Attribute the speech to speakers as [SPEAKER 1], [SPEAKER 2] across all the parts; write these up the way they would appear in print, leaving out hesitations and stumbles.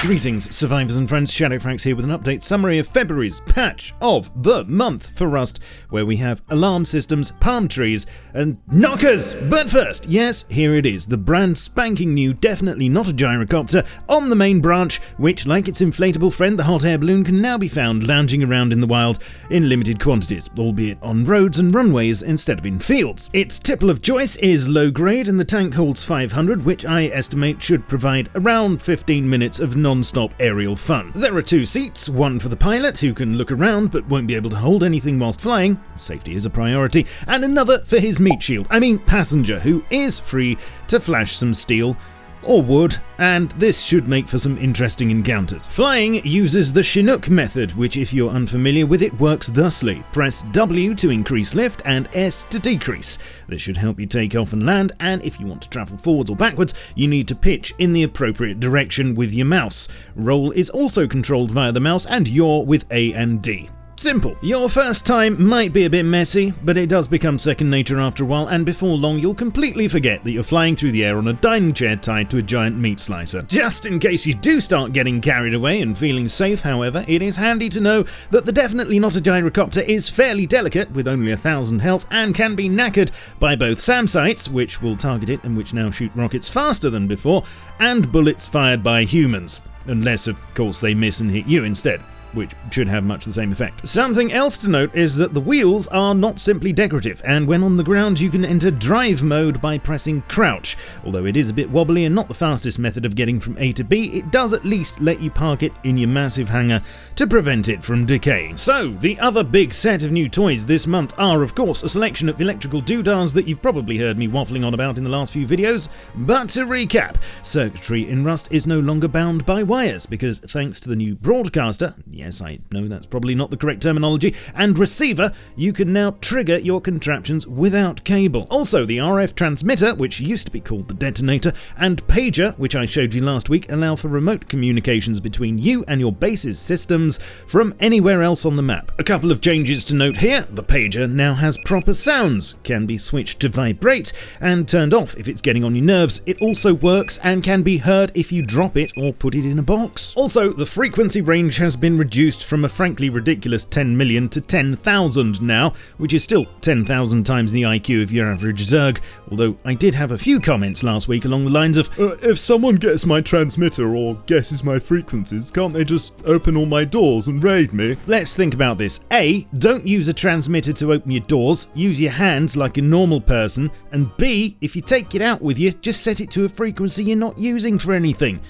[SPEAKER 1] Greetings, survivors and friends, SHADOWFRAX here with an update summary of February's patch of the month for Rust, where we have alarm systems, palm trees, and knockers! But first, yes, here it is, the brand spanking new, definitely not a gyrocopter, on the main branch, which, like its inflatable friend, the hot air balloon, can now be found lounging around in the wild in limited quantities, albeit on roads and runways instead of in fields. Its tipple of choice is low grade, and the tank holds 500, which I estimate should provide around 15 minutes of non-stop aerial fun. There are 2 seats, one for the pilot, who can look around but won't be able to hold anything whilst flying, safety is a priority, and another for his meat shield, passenger, who is free to flash some steel or wood, and this should make for some interesting encounters. Flying uses the Chinook method, which, if you're unfamiliar with it, works thusly. Press W to increase lift and S to decrease. This should help you take off and land, and if you want to travel forwards or backwards, you need to pitch in the appropriate direction with your mouse. Roll is also controlled via the mouse, and yaw with A and D. Simple. Your first time might be a bit messy, but it does become second nature after a while, and before long you'll completely forget that you're flying through the air on a dining chair tied to a giant meat slicer. Just in case you do start getting carried away and feeling safe, however, it is handy to know that the definitely not a gyrocopter is fairly delicate, with only 1,000 health, and can be knackered by both SAM sights, which will target it and which now shoot rockets faster than before, and bullets fired by humans. Unless, of course, they miss and hit you instead, which should have much the same effect. Something else to note is that the wheels are not simply decorative, and when on the ground you can enter drive mode by pressing crouch. Although it is a bit wobbly and not the fastest method of getting from A to B, it does at least let you park it in your massive hangar to prevent it from decaying. So, the other big set of new toys this month are, of course, a selection of electrical doodads that you've probably heard me waffling on about in the last few videos. But to recap, circuitry in Rust is no longer bound by wires, because thanks to the new broadcaster, yes, I know that's probably not the correct terminology, and receiver, you can now trigger your contraptions without cable. Also, the RF transmitter, which used to be called the detonator, and pager, which I showed you last week, allow for remote communications between you and your base's systems from anywhere else on the map. A couple of changes to note here. The pager now has proper sounds, can be switched to vibrate, and turned off if it's getting on your nerves. It also works and can be heard if you drop it or put it in a box. Also, the frequency range has been reduced from a frankly ridiculous 10 million to 10,000 now, which is still 10,000 times the IQ of your average Zerg, although I did have a few comments last week along the lines of, if someone gets my transmitter or guesses my frequencies, can't they just open all my doors and raid me? Let's think about this. A, don't use a transmitter to open your doors, use your hands like a normal person, and B, if you take it out with you, just set it to a frequency you're not using for anything.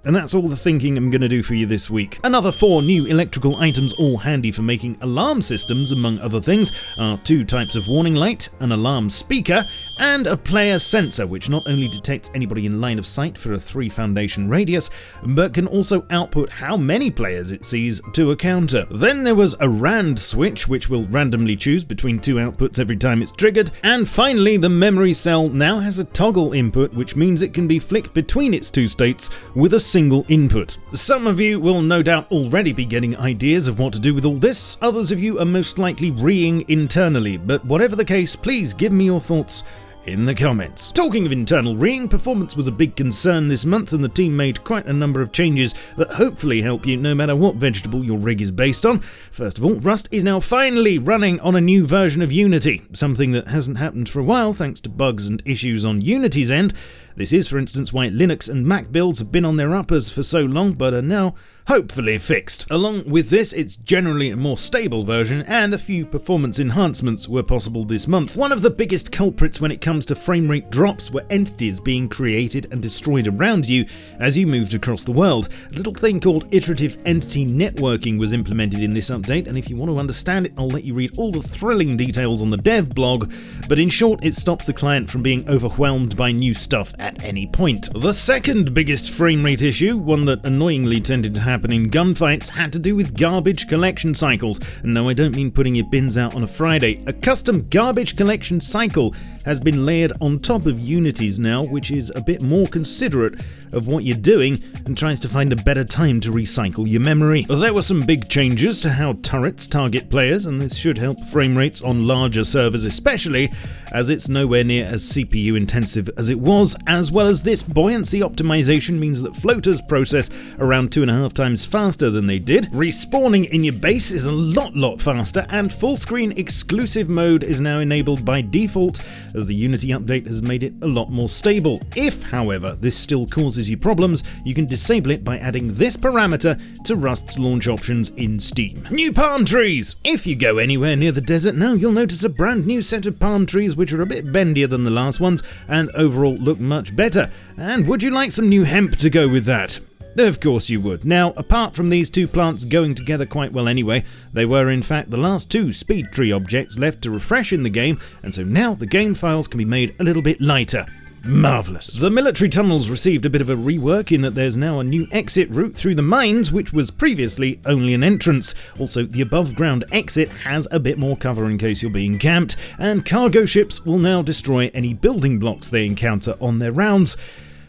[SPEAKER 1] And that's all the thinking I'm going to do for you this week. Another 4 new electrical items, all handy for making alarm systems, among other things, are 2 types of warning light, an alarm speaker, and a player sensor, which not only detects anybody in line of sight for a 3 foundation radius, but can also output how many players it sees to a counter. Then there was a RAND switch, which will randomly choose between 2 outputs every time it's triggered. And finally, the memory cell now has a toggle input, which means it can be flicked between its 2 states with a single input. Some of you will no doubt already be getting ideas of what to do with all this, others of you are most likely reeing internally, but whatever the case, please give me your thoughts in the comments. Talking of internal reeing, performance was a big concern this month, and the team made quite a number of changes that hopefully help you no matter what vegetable your rig is based on. First of all, Rust is now finally running on a new version of Unity, something that hasn't happened for a while thanks to bugs and issues on Unity's end. This is, for instance, why Linux and Mac builds have been on their uppers for so long, but are now hopefully fixed. Along with this, it's generally a more stable version, and a few performance enhancements were possible this month. One of the biggest culprits when it comes to frame rate drops were entities being created and destroyed around you as you moved across the world. A little thing called Iterative Entity Networking was implemented in this update, and if you want to understand it, I'll let you read all the thrilling details on the dev blog, but in short, it stops the client from being overwhelmed by new stuff at any point. The second biggest frame rate issue, one that annoyingly tended to happen in gunfights, had to do with garbage collection cycles. And no, I don't mean putting your bins out on a Friday. A custom garbage collection cycle has been layered on top of Unity's now, which is a bit more considerate of what you're doing and tries to find a better time to recycle your memory. There were some big changes to how turrets target players, and this should help frame rates on larger servers especially, as it's nowhere near as CPU intensive as it was, As well as this, buoyancy optimization means that floaters process around 2.5 times faster than they did. Respawning in your base is a lot faster, and full screen exclusive mode is now enabled by default, as the Unity update has made it a lot more stable. If, however, this still causes you problems, you can disable it by adding this parameter to Rust's launch options in Steam. New palm trees! If you go anywhere near the desert now, you'll notice a brand new set of palm trees which are a bit bendier than the last ones and overall look much better. And would you like some new hemp to go with that? Of course you would. Now, apart from these two plants going together quite well anyway, they were in fact the last two speed tree objects left to refresh in the game, and so now the game files can be made a little bit lighter. Marvellous. The military tunnels received a bit of a rework in that there's now a new exit route through the mines, which was previously only an entrance. Also, the above ground exit has a bit more cover in case you're being camped, and cargo ships will now destroy any building blocks they encounter on their rounds.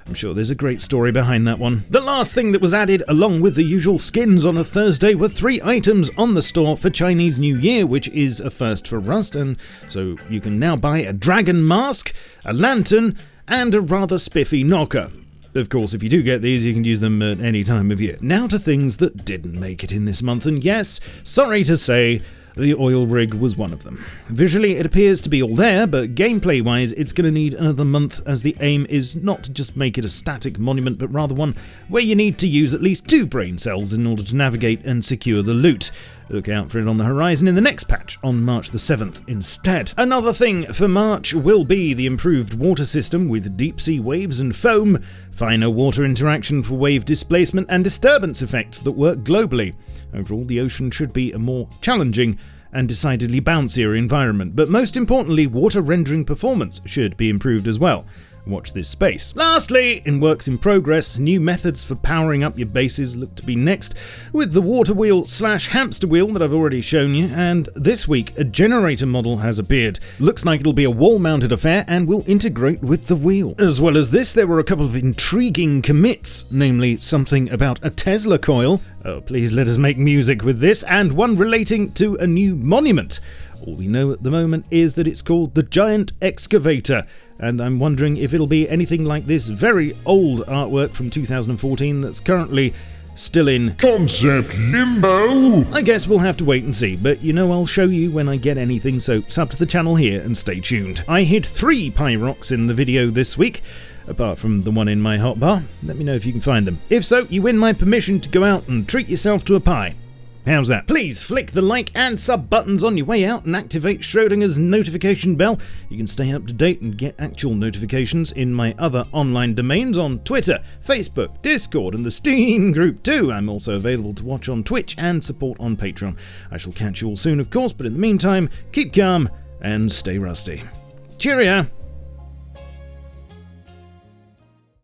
[SPEAKER 1] I'm sure there's a great story behind that one. The last thing that was added, along with the usual skins on a Thursday, were 3 items on the store for Chinese New Year, which is a first for Rust, and so you can now buy a dragon mask, a lantern, and a rather spiffy knocker. Of course, if you do get these, you can use them at any time of year. Now to things that didn't make it in this month, and yes, sorry to say, the oil rig was one of them. Visually, it appears to be all there, but gameplay-wise, it's going to need another month, as the aim is not to just make it a static monument, but rather one where you need to use at least 2 brain cells in order to navigate and secure the loot. Look out for it on the horizon in the next patch on March the 7th instead. Another thing for March will be the improved water system with deep sea waves and foam, finer water interaction for wave displacement, and disturbance effects that work globally. Overall, the ocean should be a more challenging and decidedly bouncier environment, but most importantly, water rendering performance should be improved as well. Watch this space. Lastly, in works in progress, new methods for powering up your bases look to be next, with the water wheel / hamster wheel that I've already shown you, and this week a generator model has appeared. Looks like it'll be a wall-mounted affair and will integrate with the wheel. As well as this, there were a couple of intriguing commits, namely something about a Tesla coil, oh please let us make music with this, and one relating to a new monument. All we know at the moment is that it's called the Giant Excavator, and I'm wondering if it'll be anything like this very old artwork from 2014 that's currently still in concept limbo. I guess we'll have to wait and see, but you know I'll show you when I get anything, so sub to the channel here and stay tuned. I hit 3 Pyrox in the video this week, apart from the one in my hotbar. Let me know if you can find them. If so, you win my permission to go out and treat yourself to a pie. How's that? Please flick the like and sub buttons on your way out and activate Schrodinger's notification bell. You can stay up to date and get actual notifications in my other online domains on Twitter, Facebook, Discord, and the Steam group too. I'm also available to watch on Twitch and support on Patreon. I shall catch you all soon, of course, but in the meantime, keep calm and stay rusty. Cheerio!